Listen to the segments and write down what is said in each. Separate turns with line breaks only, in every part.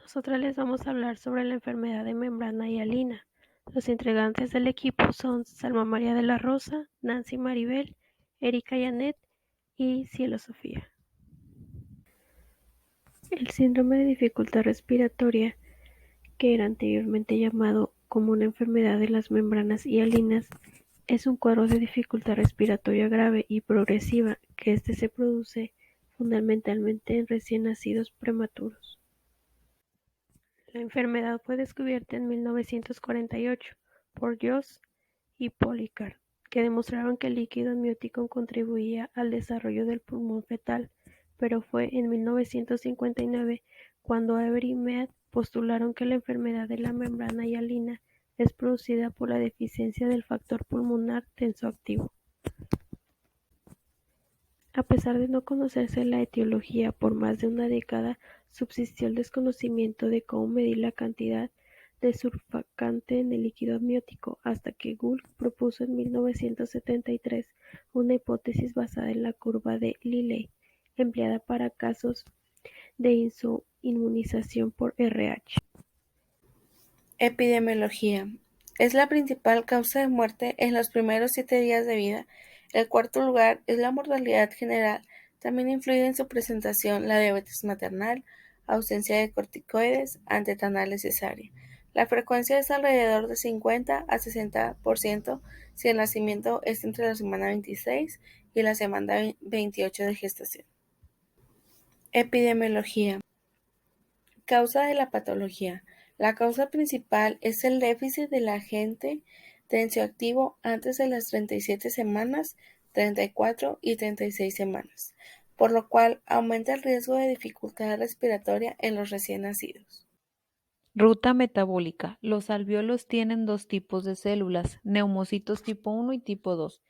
Nosotras les vamos a hablar sobre la enfermedad de membrana hialina. Los integrantes del equipo son Salma María de la Rosa, Nancy Maribel, Erika Janet y Cielo Sofía. El síndrome de dificultad respiratoria, que era anteriormente llamado como una enfermedad de las membranas hialinas, es un cuadro de dificultad respiratoria grave y progresiva que se produce fundamentalmente en recién nacidos prematuros. La enfermedad fue descubierta en 1948 por Jost y Policar, que demostraron que el líquido amniótico contribuía al desarrollo del pulmón fetal, pero fue en 1959 cuando Avery y Mead postularon que la enfermedad de la membrana hialina es producida por la deficiencia del factor pulmonar tensoactivo. A pesar de no conocerse la etiología por más de una década, subsistió el desconocimiento de cómo medir la cantidad de surfactante en el líquido amniótico, hasta que Gould propuso en 1973 una hipótesis basada en la curva de Liley, empleada para casos de inmunización por RH.
Epidemiología. Es la principal causa de muerte en los primeros 7 días de vida. El cuarto lugar es la mortalidad general. También influye en su presentación la diabetes maternal, ausencia de corticoides, antetanales cesárea. La frecuencia es alrededor de 50 a 60% si el nacimiento es entre la semana 26 y la semana 28 de gestación. Epidemiología. Causa de la patología. La causa principal es el déficit del agente tensioactivo antes de las 37 semanas, 34 y 36 semanas, por lo cual aumenta el riesgo de dificultad respiratoria en los recién nacidos.
Ruta metabólica. Los alvéolos tienen dos tipos de células, neumocitos tipo 1 y tipo 2.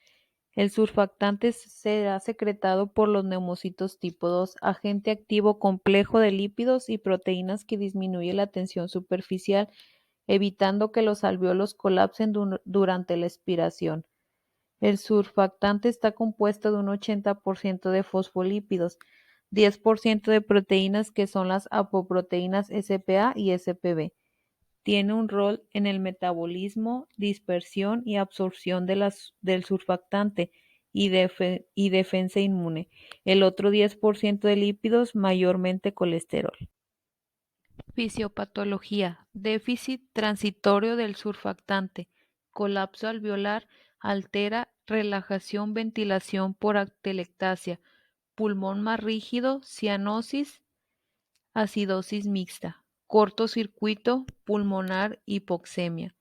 El surfactante será secretado por los neumocitos tipo 2, agente activo complejo de lípidos y proteínas que disminuye la tensión superficial, evitando que los alvéolos colapsen durante la expiración. El surfactante está compuesto de un 80% de fosfolípidos, 10% de proteínas que son las apoproteínas SPA y SPB. Tiene un rol en el metabolismo, dispersión y absorción del surfactante y defensa inmune. El otro 10% de lípidos, mayormente colesterol. Fisiopatología. Déficit transitorio del surfactante. Colapso alveolar altera relajación, ventilación por atelectasia. Pulmón más rígido, cianosis, acidosis mixta. Cortocircuito pulmonar, hipoxemia.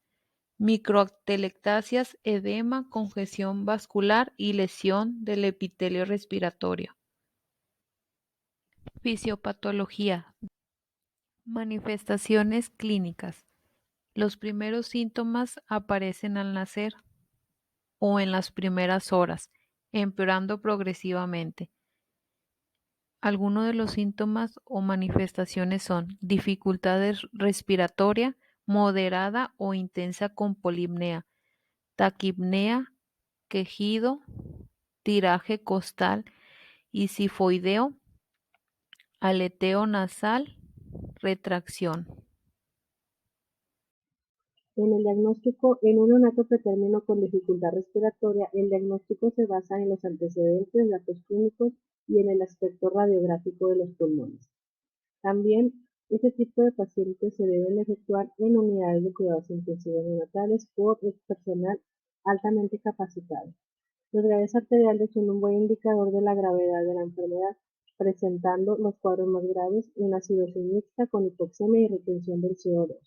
Microatelectasias, edema, congestión vascular y lesión del epitelio respiratorio. Fisiopatología. Manifestaciones clínicas. Los primeros síntomas aparecen al nacer o en las primeras horas, empeorando progresivamente. Algunos de los síntomas o manifestaciones son dificultad respiratoria moderada o intensa con polipnea, taquipnea, quejido, tiraje costal y sifoideo, aleteo nasal, retracción.
En el diagnóstico, en un neonato pretérmino con dificultad respiratoria, el diagnóstico se basa en los antecedentes, datos clínicos y en el aspecto radiográfico de los pulmones. También, este tipo de pacientes se deben efectuar en unidades de cuidados intensivos neonatales por personal altamente capacitado. Los gases arteriales son un buen indicador de la gravedad de la enfermedad, presentando los cuadros más graves una acidosis mixta con hipoxemia y retención del CO2.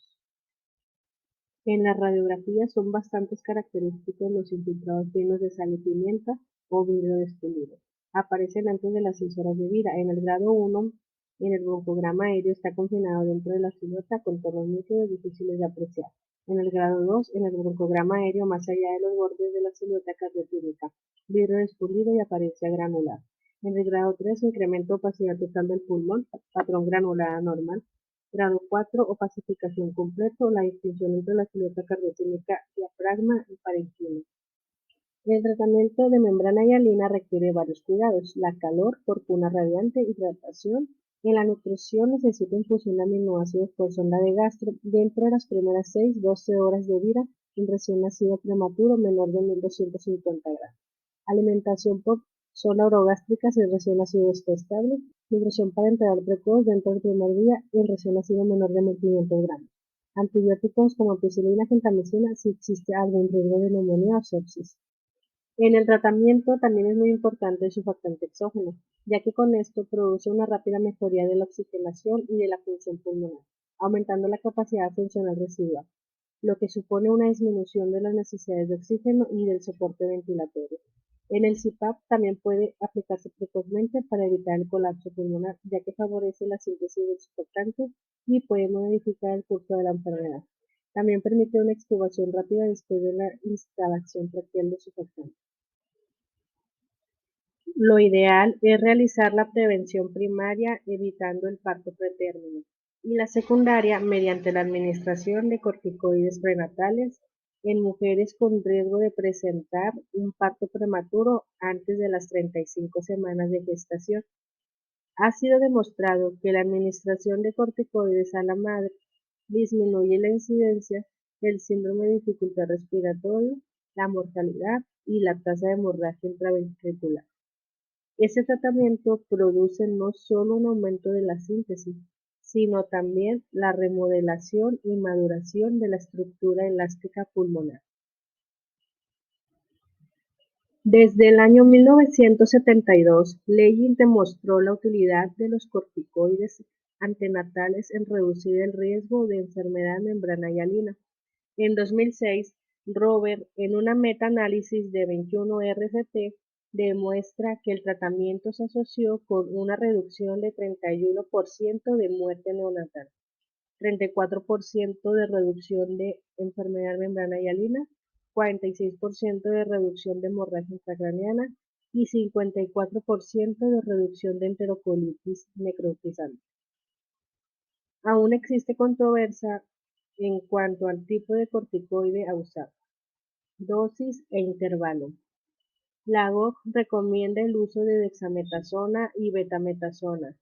En la radiografía son bastante característicos los infiltrados llenos de sal y pimienta o vidrio despulido. Aparecen antes de las 6 horas de vida. En el grado 1, en el broncograma aéreo está confinado dentro de la silueta con tonos nítidos difíciles de apreciar. En el grado 2, en el broncograma aéreo más allá de los bordes de la silueta cardiotípica, vidrio despulido y apariencia granular. En el grado 3, incremento opacidad total del pulmón, patrón granular anormal. Grado 4, opacificación completo, la distinción entre la silueta cardiotípica, diafragma y parenquima. El tratamiento de membrana hialina requiere varios cuidados: la calor, porcuna radiante, hidratación En la nutrición necesita infusión de aminoácidos por sonda de gastro dentro de las primeras 6-12 horas de vida en recién nacido prematuro menor de 1250 gramos. Alimentación por sonda orogástrica si el recién nacido está estable. Nutrición parenteral precoz dentro del primer día en recién nacido menor de 1500 gramos. Antibióticos como ampicilina, gentamicina si existe algún riesgo de neumonía o sepsis. En el tratamiento también es muy importante el surfactante exógeno, ya que con esto produce una rápida mejoría de la oxigenación y de la función pulmonar, aumentando la capacidad funcional residual, lo que supone una disminución de las necesidades de oxígeno y del soporte ventilatorio. En el CPAP también puede aplicarse precozmente para evitar el colapso pulmonar, ya que favorece la síntesis del surfactante y puede modificar el curso de la enfermedad. También permite una extubación rápida después de la instalación traqueal de surfactante. Lo ideal es realizar la prevención primaria evitando el parto pretérmino y la secundaria mediante la administración de corticoides prenatales en mujeres con riesgo de presentar un parto prematuro antes de las 35 semanas de gestación. Ha sido demostrado que la administración de corticoides a la madre disminuye la incidencia del síndrome de dificultad respiratoria, la mortalidad y la tasa de hemorragia intraventricular. Este tratamiento produce no solo un aumento de la síntesis, sino también la remodelación y maduración de la estructura elástica pulmonar. Desde el año 1972, Leydig demostró la utilidad de los corticoides antenatales en reducir el riesgo de enfermedad de membrana hialina. En 2006, Robert, en una meta-análisis de 21 RCT, demuestra que el tratamiento se asoció con una reducción de 31% de muerte neonatal, 34% de reducción de enfermedad de membrana hialina, 46% de reducción de hemorragia intracraneana y 54% de reducción de enterocolitis necrotizante. Aún existe controversia en cuanto al tipo de corticoide a usar, dosis e intervalo. La GOG recomienda el uso de dexametasona y betametasona.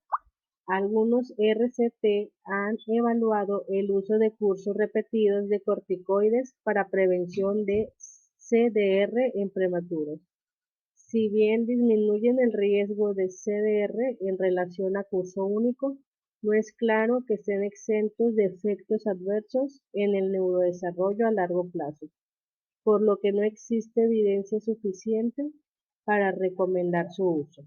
Algunos RCT han evaluado el uso de cursos repetidos de corticoides para prevención de CDR en prematuros. Si bien disminuyen el riesgo de CDR en relación a curso único, no es claro que estén exentos de efectos adversos en el neurodesarrollo a largo plazo, por lo que no existe evidencia suficiente para recomendar su uso.